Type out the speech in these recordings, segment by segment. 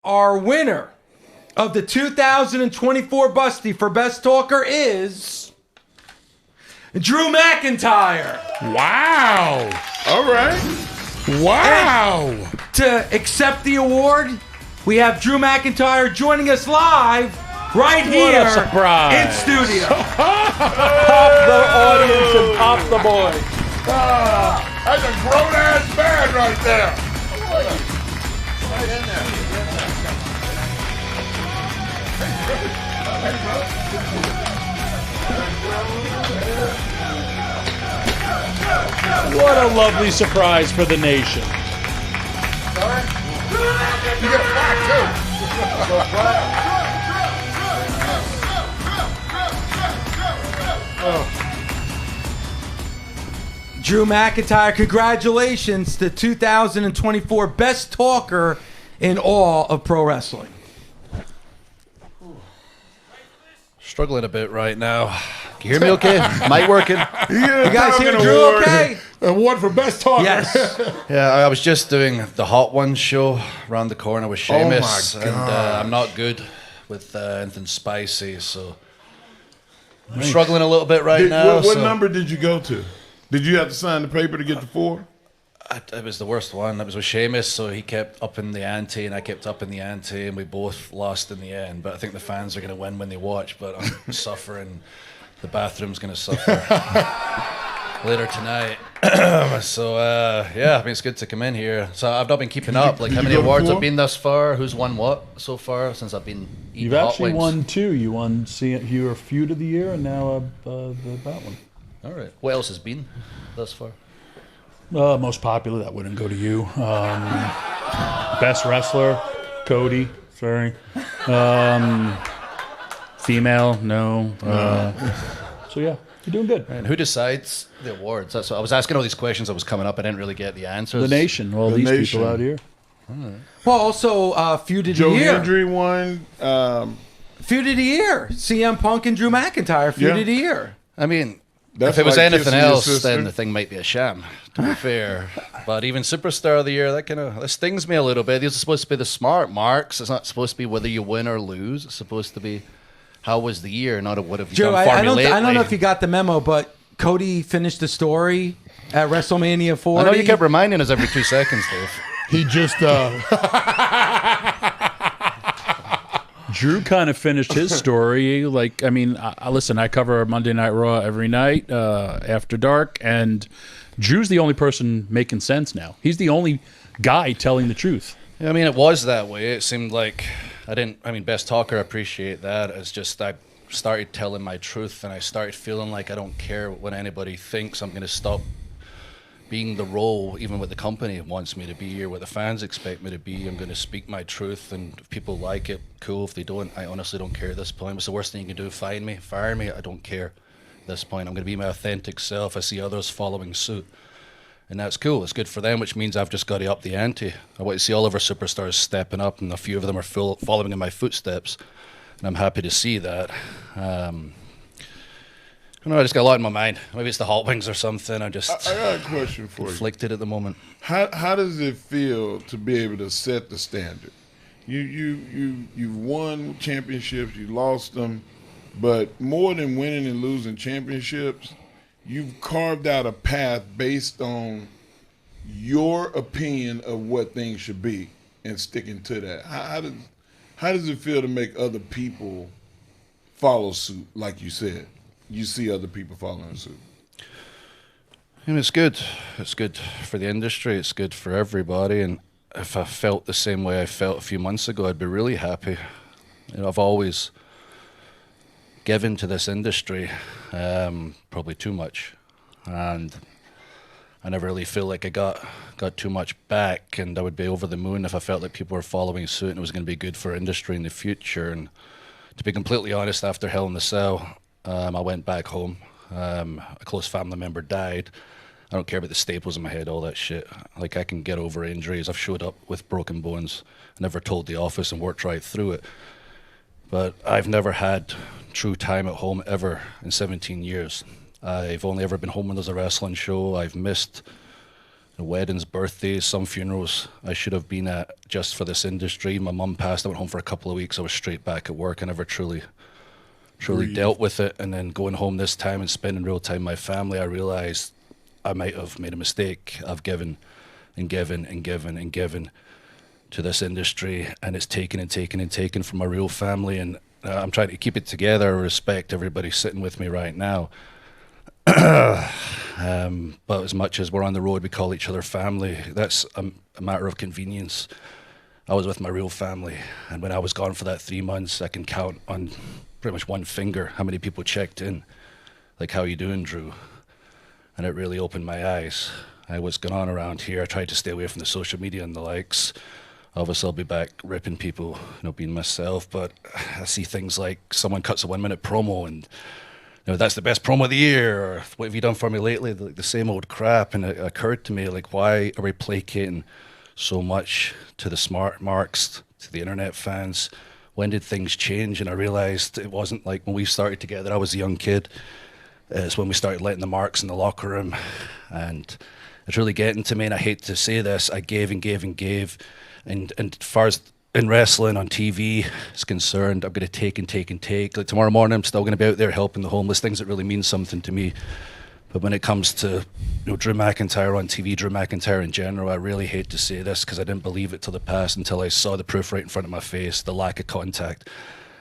Our winner of the 2024 Busty for Best Talker is Drew McIntyre. Wow. All right. Wow. And to accept the award, we have Drew McIntyre joining us live right here in studio. Pop the audience and pop the boys. That's a grown-ass man right there. Right in there. What a lovely surprise for the nation. Sorry? You get flat, too. Drew McIntyre, congratulations to 2024 Best Talker in all of pro wrestling. Struggling a bit right now. Can you hear me okay? Mic working? You guys hear Drew okay? Award for Best Talker. Yes. Yeah, I was just doing the Hot Ones show around the corner with Sheamus. my And gosh. I'm not good with anything spicy, so I'm struggling a little bit right now. What so number did you go to? Did you have to sign the paper to get to 4? It was the worst one. It was with Sheamus, so he kept upping the ante, and I kept upping the ante, and we both lost in the end. But I think the fans are going to win when they watch, but I'm suffering. The bathroom's going to suffer later tonight. So, yeah, I mean, it's good to come in here. So I've not been keeping up. Like, how many go to awards 4? have been thus far? Who's won what so far since I've been eating You've hot actually wings? won 2. You won you were Feud of the Year and now that one. All right. What else has been thus far? Most popular, that wouldn't go to you. Best wrestler, Cody. Sorry. Female, no. So yeah, you're doing good. And who decides the awards? That's what I was asking all these questions. I was coming up. I didn't really get the answers. The nation. Well, The these nation. people out here. Well, also, Feud of the Joe Year. Hendry won. Feud of the Year. CM Punk and Drew McIntyre, Feud Yeah. of the Year. I mean, That's if it was like anything kissing your else, sister. then the thing might be a sham, to be fair. But even Superstar of the Year, that stings me a little bit. These are supposed to be the smart marks. It's not supposed to be whether you win or lose. It's supposed to be how was the year, not a what have you Joe, done for I me don't lately. know if you got the memo, but Cody finished the story at WrestleMania 40. I know you kept reminding us every 2 seconds, Dave. He just Drew kind of finished his story. Like, I mean, listen, I cover Monday Night Raw every night after dark, and Drew's the only person making sense now. He's the only guy telling the truth. Yeah, I mean, it was that way. It seemed like Best Talker, I appreciate that. It's just I started telling my truth, and I started feeling like I don't care what anybody thinks. I'm going to stop being the role, even what the company wants me to be or what the fans expect me to be. I'm going to speak my truth, and if people like it, cool. If they don't, I honestly don't care at this point. What's the worst thing you can do? Fire me. I don't care at this point. I'm going to be my authentic self. I see others following suit. And that's cool. It's good for them, which means I've just got to up the ante. I want to see all of our superstars stepping up, and a few of them are following in my footsteps. And I'm happy to see that. I don't know, I just got a lot in my mind. Maybe it's the hot wings or something. I'm just I got a question for you. conflicted at the moment. How does it feel to be able to set the standard? You've won championships, you lost them, but more than winning and losing championships, you've carved out a path based on your opinion of what things should be and sticking to that. How does it feel to make other people follow suit, like you said? You see other people following suit. And it's good. It's good for the industry. It's good for everybody. And if I felt the same way I felt a few months ago, I'd be really happy. You know, I've always given to this industry, probably too much, and I never really feel like I got too much back. And I would be over the moon if I felt like people were following suit and it was going to be good for industry in the future. And to be completely honest, after Hell in the Cell, I went back home. A close family member died. I don't care about the staples in my head, all that shit. Like, I can get over injuries. I've showed up with broken bones. I never told the office and worked right through it. But I've never had true time at home ever in 17 years. I've only ever been home when there's a wrestling show. I've missed weddings, birthdays, some funerals I should have been at just for this industry. My mum passed. I went home for a couple of weeks. I was straight back at work. I never truly dealt with it. And then going home this time and spending real time with my family, I realized I might have made a mistake. I've given and given and given and given to this industry, and it's taken and taken and taken from my real family. And I'm trying to keep it together. I respect everybody sitting with me right now. But as much as we're on the road, we call each other family. That's a matter of convenience. I was with my real family, and when I was gone for that 3 months, I can count on pretty much one finger how many people checked in, like, how you doing, Drew? And it really opened my eyes. What's going on around here. I tried to stay away from the social media and the likes. Obviously, I'll be back ripping people, being myself, but I see things like someone cuts a 1 minute promo and that's the best promo of the year, or what have you done for me lately? The same old crap. And it occurred to me, like, why are we placating so much to the smart marks, to the internet fans? When did things change? And I realized it wasn't like when we started together, I was a young kid. It's when we started letting the marks in the locker room. And it's really getting to me, and I hate to say this, I gave and gave and gave. And as far as in wrestling on TV is concerned, I'm going to take and take and take. Like, tomorrow morning, I'm still going to be out there helping the homeless, things that really mean something to me. But when it comes to Drew McIntyre on TV, Drew McIntyre in general, I really hate to say this because I didn't believe it till the past, until I saw the proof right in front of my face, the lack of contact,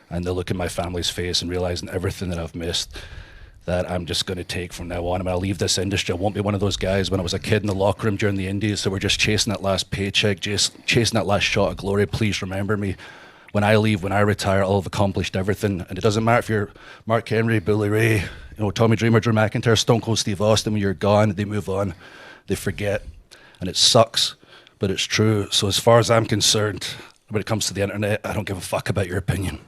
and the look in my family's face, and realizing everything that I've missed, that I'm just going to take from now on. I'm going to leave this industry. I won't be one of those guys when I was a kid in the locker room during the Indies, so we're just chasing that last paycheck, just chasing that last shot of glory. Please remember me. When I leave, when I retire, I'll have accomplished everything. And it doesn't matter if you're Mark Henry, Billy Ray, Tommy Dreamer, Drew McIntyre, Stone Cold Steve Austin. When you're gone, they move on, they forget. And it sucks, but it's true. So as far as I'm concerned, when it comes to the internet, I don't give a fuck about your opinion.